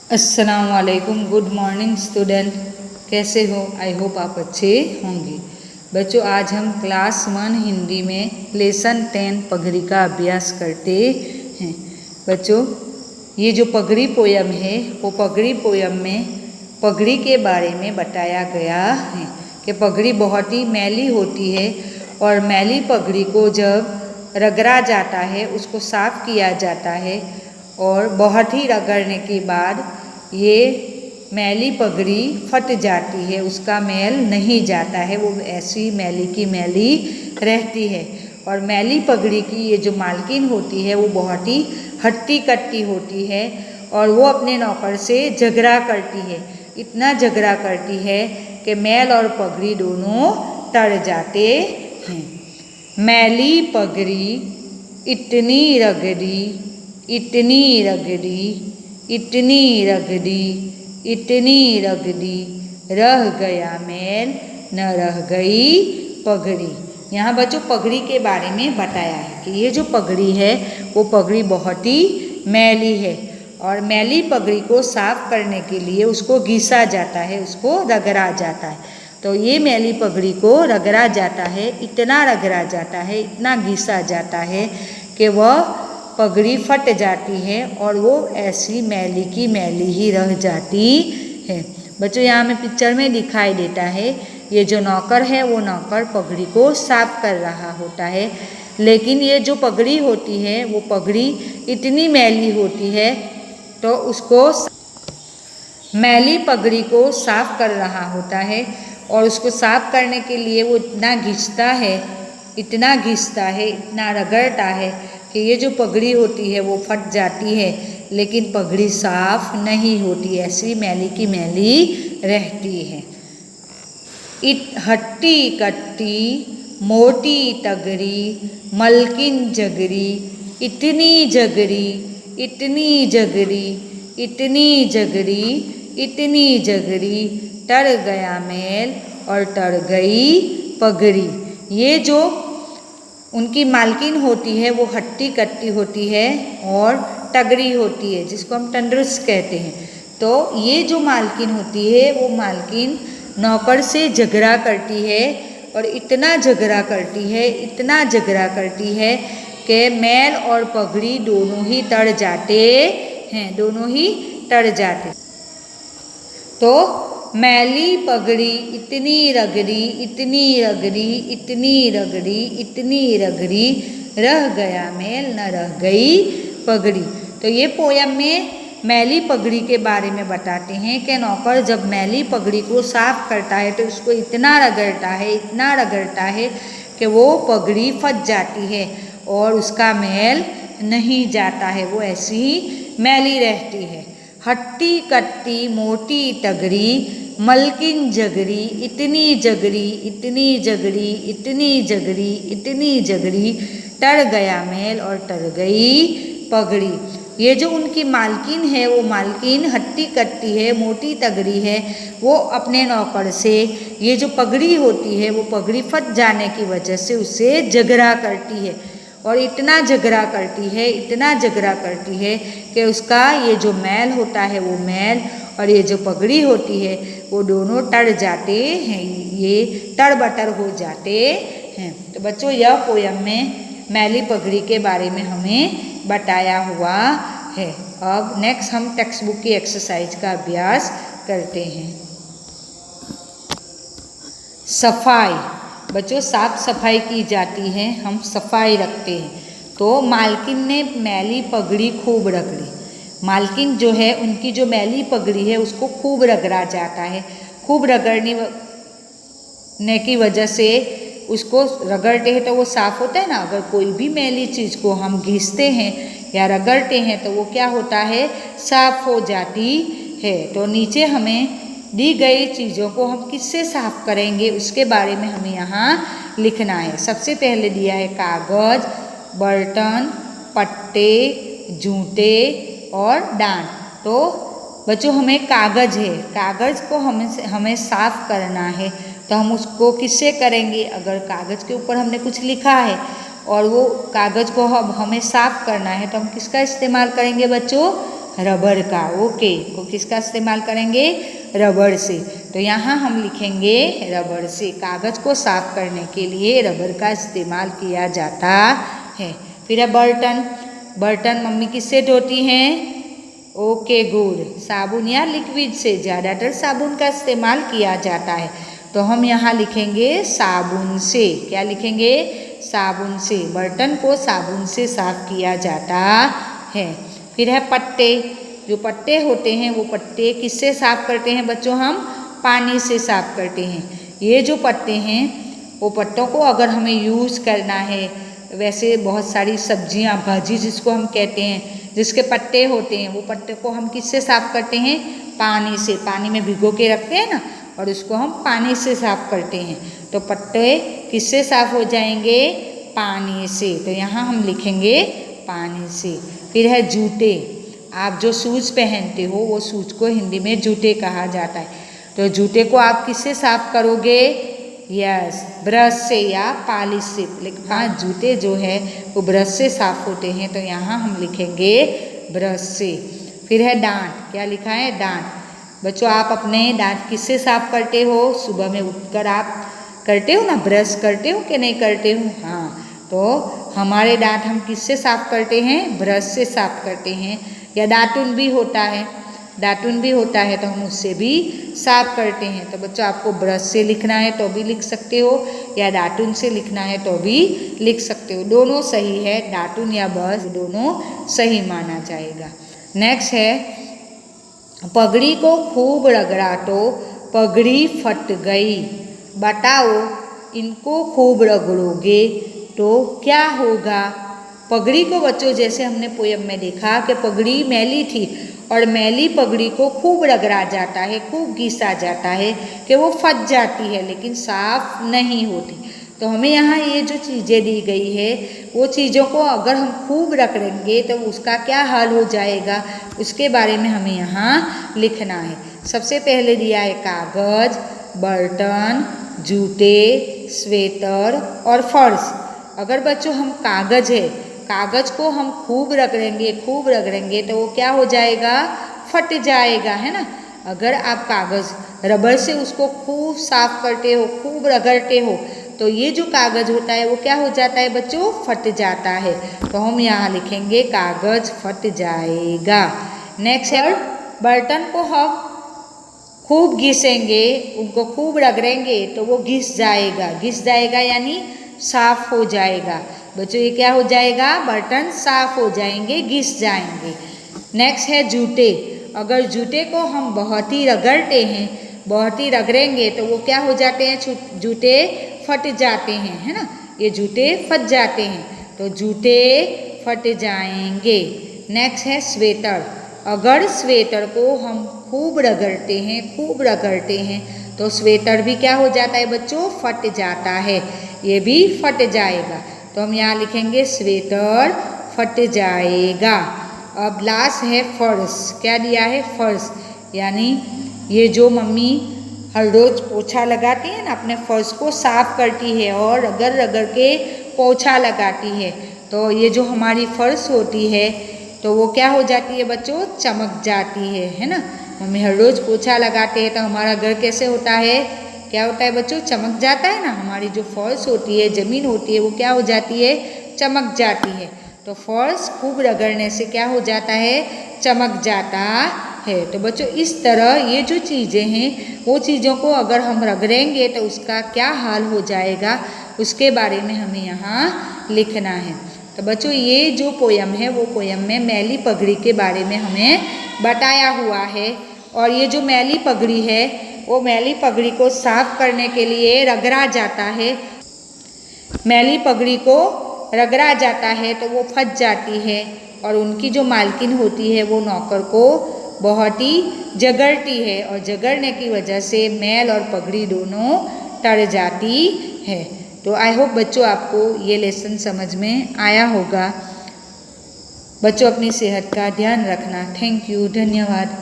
अस्सलाम वालेकुम। Good morning student, कैसे हो? आई होप आप अच्छे होंगे। बच्चों, आज हम क्लास 1 हिंदी में लेसन 10 पगड़ी का अभ्यास करते हैं। बच्चों, ये जो पगड़ी पोयम है वो पगड़ी पोयम में पगड़ी के बारे में बताया गया है कि पगड़ी बहुत ही मैली होती है और मैली पगड़ी को जब रगड़ा जाता है, उसको साफ किया जाता है और बहुत ही रगड़ने के बाद ये मैली पगड़ी फट जाती है, उसका मैल नहीं जाता है, वो ऐसी मैली की मैली रहती है। और मैली पगड़ी की ये जो मालकिन होती है वो बहुत ही हट्टी कट्टी होती है और वो अपने नौकर से झगड़ा करती है। इतना झगड़ा करती है कि मैल और पगड़ी दोनों तर जाते हैं। मैली पगड़ी इतनी रगड़ी, इतनी रगड़ी, इतनी रगड़ी, इतनी रगड़ी, रह गया मैल न रह गई पगड़ी। यहाँ बच्चों पगड़ी के बारे में बताया है कि ये जो पगड़ी है वो पगड़ी बहुत ही मैली है और मैली पगड़ी को साफ करने के लिए उसको घिसा जाता है, उसको रगड़ा जाता है। तो ये मैली पगड़ी को रगड़ा जाता है, इतना रगड़ा जाता है, इतना घिसा जाता है कि वह पगड़ी फट जाती है और वो ऐसी मैली की मैली ही रह जाती है। बच्चों, यहाँ हमें पिक्चर में दिखाई देता है ये जो नौकर है वो नौकर पगड़ी को साफ कर रहा होता है, लेकिन ये जो पगड़ी होती है वो पगड़ी इतनी मैली होती है तो उसको मैली पगड़ी को साफ कर रहा होता है और उसको साफ करने के लिए वो इतना घिसता है, इतना घिसता है, इतना रगड़ता है कि ये जो पगड़ी होती है वो फट जाती है, लेकिन पगड़ी साफ नहीं होती, ऐसी मैली की मैली रहती है। हट्टी कट्टी मोटी तगड़ी मलकिन जगरी, इतनी जगरी, इतनी जगरी, इतनी जगरी, इतनी जगरी, टर गया मैल और टर गई पगड़ी। ये जो उनकी मालकिन होती है वो हट्टी कट्टी होती है और तगड़ी होती है, जिसको हम तंदुरुस्त कहते हैं। तो ये जो मालकिन होती है वो मालकिन नौकर से झगड़ा करती है और इतना झगड़ा करती है, इतना झगड़ा करती है कि मैल और पगड़ी दोनों ही तर जाते हैं, दोनों ही तर जाते। तो मैली पगड़ी इतनी रगड़ी, इतनी रगड़ी, इतनी रगड़ी, इतनी रगड़ी, रह गया मैल न रह गई पगड़ी। तो ये पोयम में मैली पगड़ी के बारे में बताते हैं कि नौकर जब मैली पगड़ी को साफ करता है तो उसको इतना रगड़ता है, इतना रगड़ता है कि वो पगड़ी फट जाती है और उसका मैल नहीं जाता है, वो ऐसी ही मैली रहती है। हट्टी कट्टी मोटी तगड़ी मलकिन जगरी, इतनी जगरी, इतनी जगरी, इतनी जगरी, इतनी जगरी, टर गया मैल और टर गई पगड़ी। ये जो उनकी मालकिन है वो मालकिन हट्टी कट्टी है, मोटी तगड़ी है, वो अपने नौकर से ये जो पगड़ी होती है वो पगड़ी फट जाने की वजह से उससे झगड़ा करती है और इतना झगड़ा करती है, इतना झगड़ा करती है कि उसका ये जो मैल होता है वो मैल और ये जो पगड़ी होती है वो दोनों टर जाते हैं, ये टर बटर हो जाते हैं। तो बच्चों, यह पोयम में मैली पगड़ी के बारे में हमें बताया हुआ है। अब नेक्स्ट हम टेक्स्ट बुक की एक्सरसाइज का अभ्यास करते हैं। सफाई। बच्चों, साफ सफाई की जाती है, हम सफाई रखते हैं। तो मालकिन ने मैली पगड़ी खूब रगड़ी। मालकिन जो है उनकी जो मैली पगड़ी है उसको खूब रगड़ा जाता है। खूब रगड़ने की वजह से उसको रगड़ते हैं तो वो साफ होता है ना। अगर कोई भी मैली चीज़ को हम घिसते हैं या रगड़ते हैं तो वो क्या होता है, साफ हो जाती है। तो नीचे हमें दी गई चीज़ों को हम किससे साफ करेंगे उसके बारे में हमें यहाँ लिखना है। सबसे पहले दिया है कागज़, बर्तन, पट्टे, जूते और डांट। तो बच्चों, हमें कागज़ है, कागज़ को हमें साफ करना है तो हम उसको किससे करेंगे? अगर कागज़ के ऊपर हमने कुछ लिखा है और वो कागज़ को हमें साफ करना है तो हम किसका इस्तेमाल करेंगे बच्चों? रबर का। ओके, को किसका इस्तेमाल करेंगे? रबर से। तो यहाँ हम लिखेंगे रबर से। कागज़ को साफ करने के लिए रबर का इस्तेमाल किया जाता है। फिर है बर्तन। बर्तन मम्मी किससे धोती हैं? ओके गुड, साबुन या लिक्विड से। ज़्यादातर साबुन का इस्तेमाल किया जाता है, तो हम यहाँ लिखेंगे साबुन से। क्या लिखेंगे? साबुन से। बर्तन को साबुन से साफ किया जाता है। फिर है पत्ते। जो पत्ते होते हैं वो पत्ते किससे साफ करते हैं बच्चों? हम पानी से साफ करते हैं। ये जो पत्ते हैं वो पत्तों को अगर हमें यूज़ करना है, वैसे बहुत सारी सब्जियां, भाजी जिसको हम कहते हैं, जिसके पत्ते होते हैं, वो पत्ते को हम किससे साफ करते हैं? पानी से। पानी में भिगो के रखते हैं ना, और उसको हम पानी से साफ करते हैं। तो पत्ते किससे साफ हो जाएंगे? पानी से। तो यहाँ हम लिखेंगे पानी से। फिर है जूते। आप जो शूज़ पहनते हो वो शूज़ को हिंदी में जूते कहा जाता है। तो जूते को आप किससे साफ करोगे? यस, ब्रश से या पालिश से। लेकिन हाँ, जूते जो है वो ब्रश से साफ होते हैं, तो यहाँ हम लिखेंगे ब्रश से। फिर है दांत। क्या लिखा है? दांत। बच्चों, आप अपने दांत किससे साफ करते हो? सुबह में उठकर आप करते हो ना, ब्रश करते हो कि नहीं करते हो? हाँ, तो हमारे दांत हम किससे साफ करते हैं? ब्रश से साफ करते हैं। या दातुन भी होता है, दातुन भी होता है, तो हम उससे भी साफ करते हैं। तो बच्चों, आपको ब्रश से लिखना है तो भी लिख सकते हो, या दातुन से लिखना है तो भी लिख सकते हो। दोनों सही है, दातुन या ब्रश दोनों सही माना जाएगा। नेक्स्ट है पगड़ी को खूब रगड़ा तो पगड़ी फट गई। बताओ, इनको खूब रगड़ोगे तो क्या होगा? पगड़ी को बच्चों, जैसे हमने पोयम में देखा कि पगड़ी मैली थी, और मैली पगड़ी को खूब रगड़ा जाता है, खूब घिसा जाता है कि वो फट जाती है, लेकिन साफ नहीं होती। तो हमें यहाँ ये जो चीज़ें दी गई है, वो चीज़ों को अगर हम खूब रगड़ेंगे तो उसका क्या हाल हो जाएगा, उसके बारे में हमें यहाँ लिखना है। सबसे पहले दिया है कागज़, बर्तन, जूते, स्वेटर और फर्श। अगर बच्चों हम कागज़ है, कागज़ को हम खूब रगड़ेंगे तो वो क्या हो जाएगा? फट जाएगा, है ना। अगर आप कागज़ रबर से उसको खूब साफ करते हो, खूब रगड़ते हो, तो ये जो कागज़ होता है वो क्या हो जाता है बच्चों? फट जाता है। तो हम यहाँ लिखेंगे कागज़ फट जाएगा। नेक्स्ट है बर्तन को हम खूब घिसेंगे, उनको खूब रगड़ेंगे तो वो घिस जाएगा यानी साफ हो जाएगा। बच्चों, ये क्या हो जाएगा? बर्तन साफ हो जाएंगे, घिस जाएंगे। नेक्स्ट है जूते। अगर जूते को हम बहुत ही रगड़ते हैं, बहुत ही रगड़ेंगे तो वो क्या हो जाते हैं? जूते फट जाते हैं, है ना। ये जूते फट जाते हैं, तो जूते फट जाएंगे। नेक्स्ट है स्वेटर। अगर स्वेटर को हम खूब रगड़ते हैं तो स्वेटर भी क्या हो जाता है बच्चों? फट जाता है, ये भी फट जाएगा। तो हम यहाँ लिखेंगे स्वेटर फट जाएगा। अब लास्ट है फर्श। क्या दिया है? फर्श, यानी ये जो मम्मी हर रोज़ पोछा लगाती है ना, अपने फर्श को साफ करती है और रगड़ के पोछा लगाती है, तो ये जो हमारी फर्श होती है तो वो क्या हो जाती है बच्चों? चमक जाती है ना। मम्मी हर रोज़ पोछा लगाते हैं तो हमारा घर कैसे होता है? क्या होता है बच्चों? चमक जाता है ना। हमारी जो फर्श होती है, ज़मीन होती है, वो क्या हो जाती है? चमक जाती है। तो फर्श खूब रगड़ने से क्या हो जाता है? चमक जाता है। तो बच्चों, इस तरह ये जो चीज़ें हैं, वो चीज़ों को अगर हम रगड़ेंगे तो उसका क्या हाल हो जाएगा, उसके बारे में हमें यहाँ लिखना है। तो बच्चों, ये जो पोयम है वो पोयम में मैली पगड़ी के बारे में हमें बताया हुआ है। और ये जो मैली पगड़ी है वो मैली पगड़ी को साफ करने के लिए रगड़ा जाता है। मैली पगड़ी को रगड़ा जाता है तो वो फट जाती है, और उनकी जो मालकिन होती है वो नौकर को बहुत ही जगड़ती है, और जगड़ने की वजह से मैल और पगड़ी दोनों टर जाती है। तो आई होप बच्चों आपको ये लेसन समझ में आया होगा। बच्चों, अपनी सेहत का ध्यान रखना। थैंक यू, धन्यवाद।